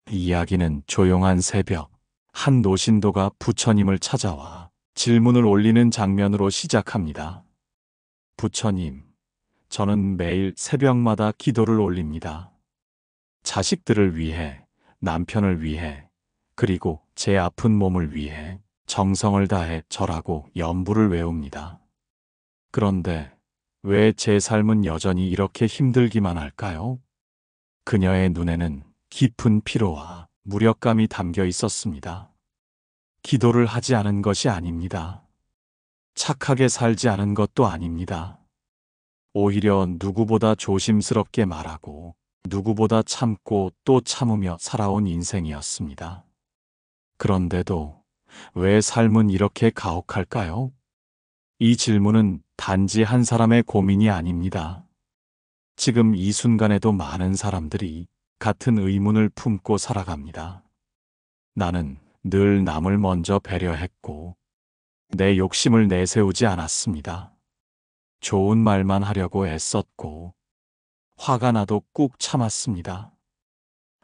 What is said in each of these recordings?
이야기는 조용한 새벽, 한 노신도가 부처님을 찾아와 질문을 올리는 장면으로 시작합니다. 부처님, 저는 매일 새벽마다 기도를 올립니다. 자식들을 위해, 남편을 위해, 그리고 제 아픈 몸을 위해 정성을 다해 절하고 연부를 외웁니다. 그런데 왜 제 삶은 여전히 이렇게 힘들기만 할까요? 그녀의 눈에는 깊은 피로와 무력감이 담겨 있었습니다. 기도를 하지 않은 것이 아닙니다. 착하게 살지 않은 것도 아닙니다. 오히려 누구보다 조심스럽게 말하고 누구보다 참고 또 참으며 살아온 인생이었습니다. 그런데도 왜 삶은 이렇게 가혹할까요? 이 질문은 단지 한 사람의 고민이 아닙니다. 지금 이 순간에도 많은 사람들이 같은 의문을 품고 살아갑니다. 나는 늘 남을 먼저 배려했고 내 욕심을 내세우지 않았습니다. 좋은 말만 하려고 애썼고 화가 나도 꾹 참았습니다.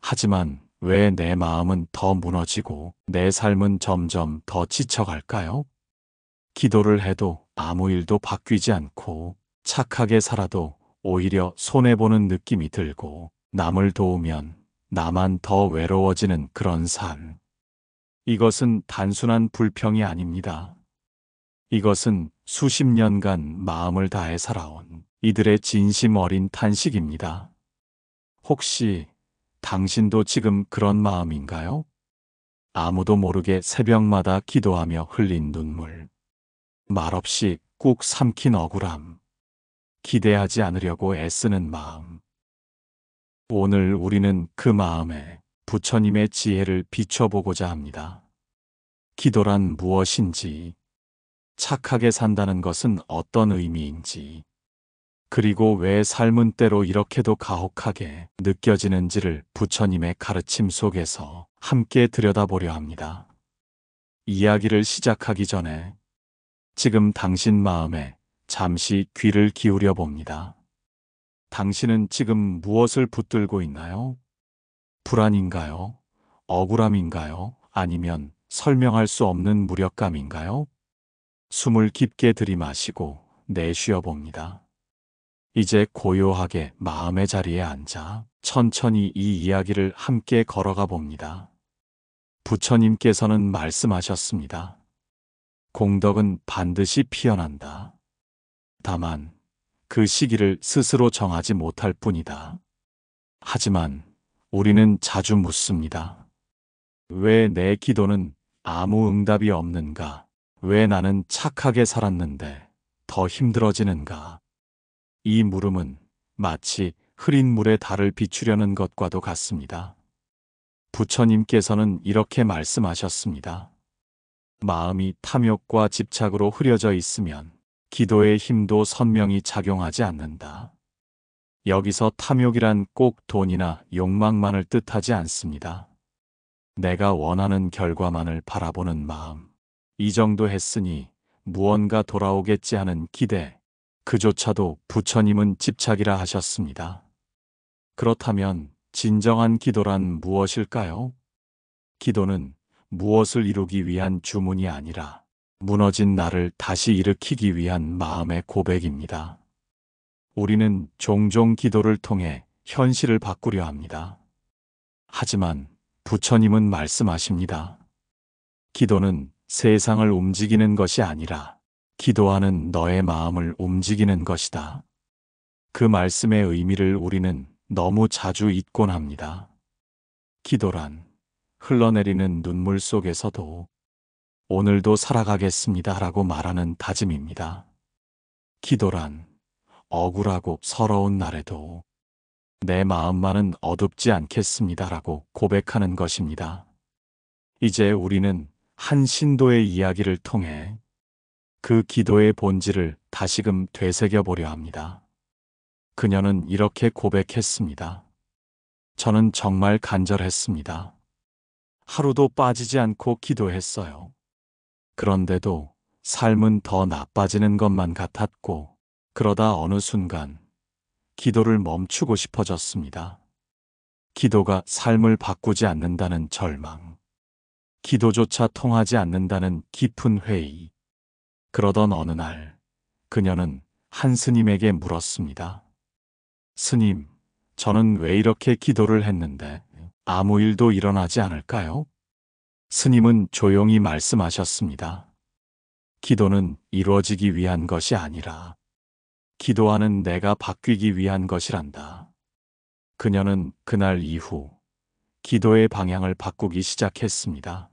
하지만 왜 내 마음은 더 무너지고 내 삶은 점점 더 지쳐갈까요? 기도를 해도 아무 일도 바뀌지 않고 착하게 살아도 오히려 손해보는 느낌이 들고 남을 도우면 나만 더 외로워지는 그런 삶. 이것은 단순한 불평이 아닙니다. 이것은 수십 년간 마음을 다해 살아온 이들의 진심 어린 탄식입니다. 혹시 당신도 지금 그런 마음인가요? 아무도 모르게 새벽마다 기도하며 흘린 눈물, 말없이 꾹 삼킨 억울함, 기대하지 않으려고 애쓰는 마음. 오늘 우리는 그 마음에 부처님의 지혜를 비춰보고자 합니다. 기도란 무엇인지, 착하게 산다는 것은 어떤 의미인지, 그리고 왜 삶은 때로 이렇게도 가혹하게 느껴지는지를 부처님의 가르침 속에서 함께 들여다보려 합니다. 이야기를 시작하기 전에 지금 당신 마음에 잠시 귀를 기울여 봅니다. 당신은 지금 무엇을 붙들고 있나요? 불안인가요? 억울함인가요? 아니면 설명할 수 없는 무력감인가요? 숨을 깊게 들이마시고 내쉬어 봅니다. 이제 고요하게 마음의 자리에 앉아 천천히 이 이야기를 함께 걸어가 봅니다. 부처님께서는 말씀하셨습니다. 공덕은 반드시 피어난다. 다만 그 시기를 스스로 정하지 못할 뿐이다. 하지만 우리는 자주 묻습니다. 왜 내 기도는 아무 응답이 없는가? 왜 나는 착하게 살았는데 더 힘들어지는가? 이 물음은 마치 흐린 물에 달을 비추려는 것과도 같습니다. 부처님께서는 이렇게 말씀하셨습니다. 마음이 탐욕과 집착으로 흐려져 있으면 기도의 힘도 선명히 작용하지 않는다. 여기서 탐욕이란 꼭 돈이나 욕망만을 뜻하지 않습니다. 내가 원하는 결과만을 바라보는 마음. 이 정도 했으니 무언가 돌아오겠지 하는 기대. 그조차도 부처님은 집착이라 하셨습니다. 그렇다면 진정한 기도란 무엇일까요? 기도는 무엇을 이루기 위한 주문이 아니라 무너진 나를 다시 일으키기 위한 마음의 고백입니다. 우리는 종종 기도를 통해 현실을 바꾸려 합니다. 하지만 부처님은 말씀하십니다. 기도는 세상을 움직이는 것이 아니라 기도하는 너의 마음을 움직이는 것이다. 그 말씀의 의미를 우리는 너무 자주 잊곤 합니다. 기도란 흘러내리는 눈물 속에서도 오늘도 살아가겠습니다 라고 말하는 다짐입니다. 기도란 억울하고 서러운 날에도 내 마음만은 어둡지 않겠습니다 라고 고백하는 것입니다. 이제 우리는 한 신도의 이야기를 통해 그 기도의 본질을 다시금 되새겨 보려 합니다. 그녀는 이렇게 고백했습니다. 저는 정말 간절했습니다. 하루도 빠지지 않고 기도했어요. 그런데도 삶은 더 나빠지는 것만 같았고, 그러다 어느 순간 기도를 멈추고 싶어졌습니다. 기도가 삶을 바꾸지 않는다는 절망. 기도조차 통하지 않는다는 깊은 회의. 그러던 어느 날, 그녀는 한 스님에게 물었습니다. 스님, 저는 왜 이렇게 기도를 했는데 아무 일도 일어나지 않을까요? 스님은 조용히 말씀하셨습니다. 기도는 이루어지기 위한 것이 아니라 기도하는 내가 바뀌기 위한 것이란다. 그녀는 그날 이후 기도의 방향을 바꾸기 시작했습니다.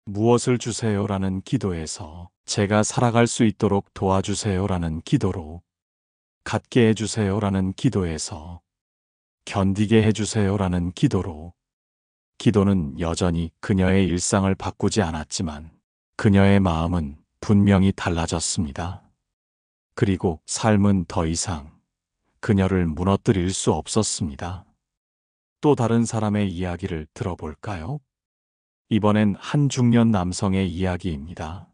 무엇을 주세요라는 기도에서 제가 살아갈 수 있도록 도와주세요라는 기도로, 갖게 해주세요라는 기도에서 견디게 해주세요라는 기도로. 기도는 여전히 그녀의 일상을 바꾸지 않았지만 그녀의 마음은 분명히 달라졌습니다. 그리고 삶은 더 이상 그녀를 무너뜨릴 수 없었습니다. 또 다른 사람의 이야기를 들어볼까요? 이번엔 한 중년 남성의 이야기입니다.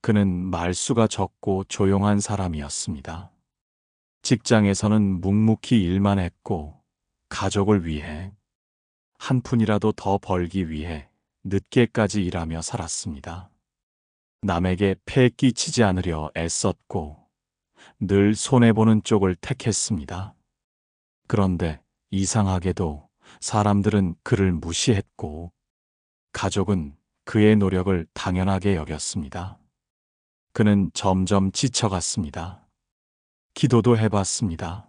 그는 말수가 적고 조용한 사람이었습니다. 직장에서는 묵묵히 일만 했고 가족을 위해 한 푼이라도 더 벌기 위해 늦게까지 일하며 살았습니다. 남에게 폐 끼치지 않으려 애썼고 늘 손해보는 쪽을 택했습니다. 그런데 이상하게도 사람들은 그를 무시했고 가족은 그의 노력을 당연하게 여겼습니다. 그는 점점 지쳐갔습니다. 기도도 해봤습니다.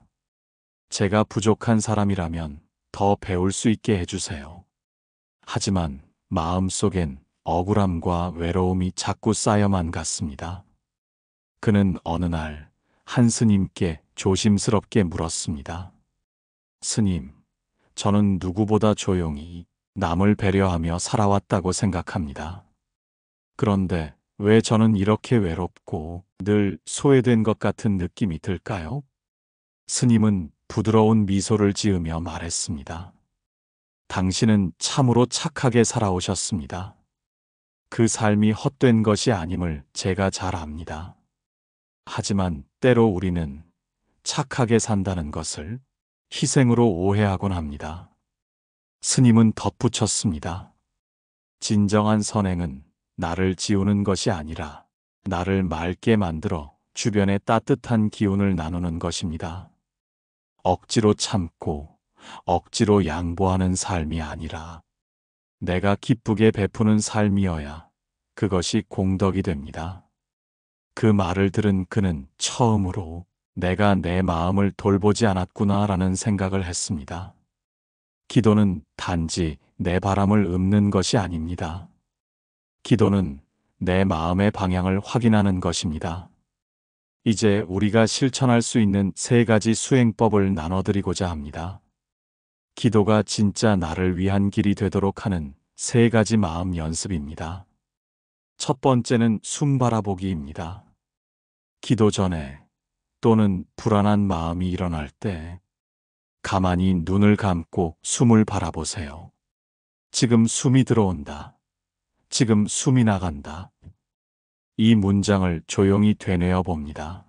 제가 부족한 사람이라면 더 배울 수 있게 해주세요. 하지만 마음속엔 억울함과 외로움이 자꾸 쌓여만 갔습니다. 그는 어느 날 한 스님께 조심스럽게 물었습니다. 스님, 저는 누구보다 조용히 남을 배려하며 살아왔다고 생각합니다. 그런데 왜 저는 이렇게 외롭고 늘 소외된 것 같은 느낌이 들까요? 스님은 부드러운 미소를 지으며 말했습니다. 당신은 참으로 착하게 살아오셨습니다. 그 삶이 헛된 것이 아님을 제가 잘 압니다. 하지만 때로 우리는 착하게 산다는 것을 희생으로 오해하곤 합니다. 스님은 덧붙였습니다. 진정한 선행은 나를 지우는 것이 아니라 나를 맑게 만들어 주변에 따뜻한 기운을 나누는 것입니다. 억지로 참고 억지로 양보하는 삶이 아니라 내가 기쁘게 베푸는 삶이어야 그것이 공덕이 됩니다. 그 말을 들은 그는 처음으로 내가 내 마음을 돌보지 않았구나라는 생각을 했습니다. 기도는 단지 내 바람을 읊는 것이 아닙니다. 기도는 내 마음의 방향을 확인하는 것입니다. 이제 우리가 실천할 수 있는 3가지 수행법을 나눠드리고자 합니다. 기도가 진짜 나를 위한 길이 되도록 하는 3가지 마음 연습입니다. 첫 번째는 숨 바라보기입니다. 기도 전에 또는 불안한 마음이 일어날 때 가만히 눈을 감고 숨을 바라보세요. 지금 숨이 들어온다. 지금 숨이 나간다. 이 문장을 조용히 되뇌어 봅니다.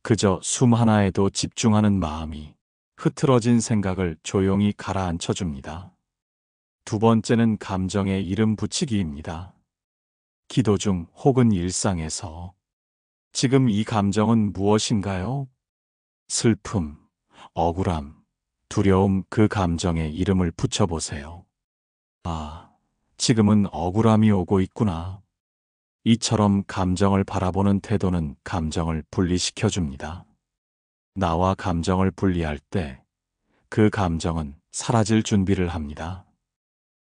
그저 숨 하나에도 집중하는 마음이 흐트러진 생각을 조용히 가라앉혀 줍니다. 두 번째는 감정에 이름 붙이기입니다. 기도 중 혹은 일상에서 지금 이 감정은 무엇인가요? 슬픔, 억울함, 두려움, 그 감정에 이름을 붙여보세요. 아, 지금은 억울함이 오고 있구나. 이처럼 감정을 바라보는 태도는 감정을 분리시켜 줍니다. 나와 감정을 분리할 때 그 감정은 사라질 준비를 합니다.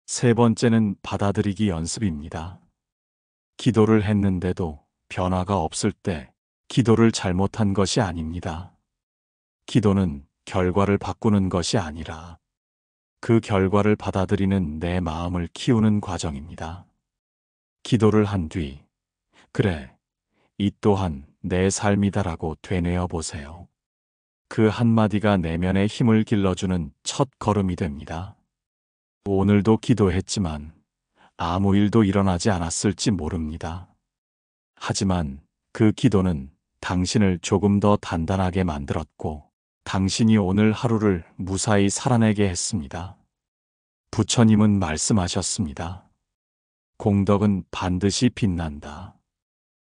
세 번째는 받아들이기 연습입니다. 기도를 했는데도 변화가 없을 때 기도를 잘못한 것이 아닙니다. 기도는 결과를 바꾸는 것이 아니라 그 결과를 받아들이는 내 마음을 키우는 과정입니다. 기도를 한 뒤, 그래, 이 또한 내 삶이다라고 되뇌어 보세요. 그 한마디가 내면의 힘을 길러주는 첫 걸음이 됩니다. 오늘도 기도했지만 아무 일도 일어나지 않았을지 모릅니다. 하지만 그 기도는 당신을 조금 더 단단하게 만들었고 당신이 오늘 하루를 무사히 살아내게 했습니다. 부처님은 말씀하셨습니다. 공덕은 반드시 빛난다.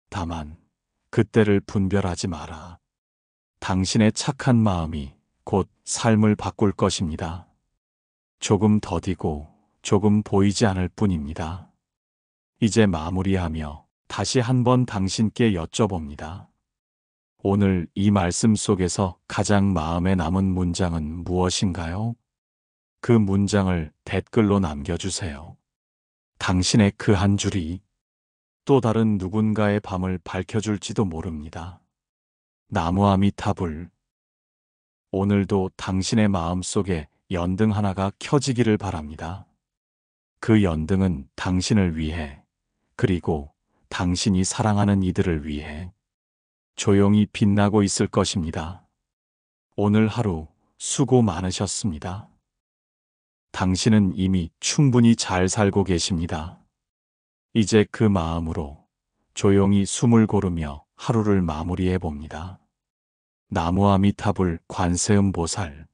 다만 그때를 분별하지 마라. 당신의 착한 마음이 곧 삶을 바꿀 것입니다. 조금 더디고 조금 보이지 않을 뿐입니다. 이제 마무리하며 다시 한번 당신께 여쭤봅니다. 오늘 이 말씀 속에서 가장 마음에 남은 문장은 무엇인가요? 그 문장을 댓글로 남겨주세요. 당신의 그 한 줄이 또 다른 누군가의 밤을 밝혀줄지도 모릅니다. 나무 아미타불. 오늘도 당신의 마음속에 연등 하나가 켜지기를 바랍니다. 그 연등은 당신을 위해, 그리고 당신이 사랑하는 이들을 위해 조용히 빛나고 있을 것입니다. 오늘 하루 수고 많으셨습니다. 당신은 이미 충분히 잘 살고 계십니다. 이제 그 마음으로 조용히 숨을 고르며 하루를 마무리해 봅니다. 나무 아미타불 관세음보살.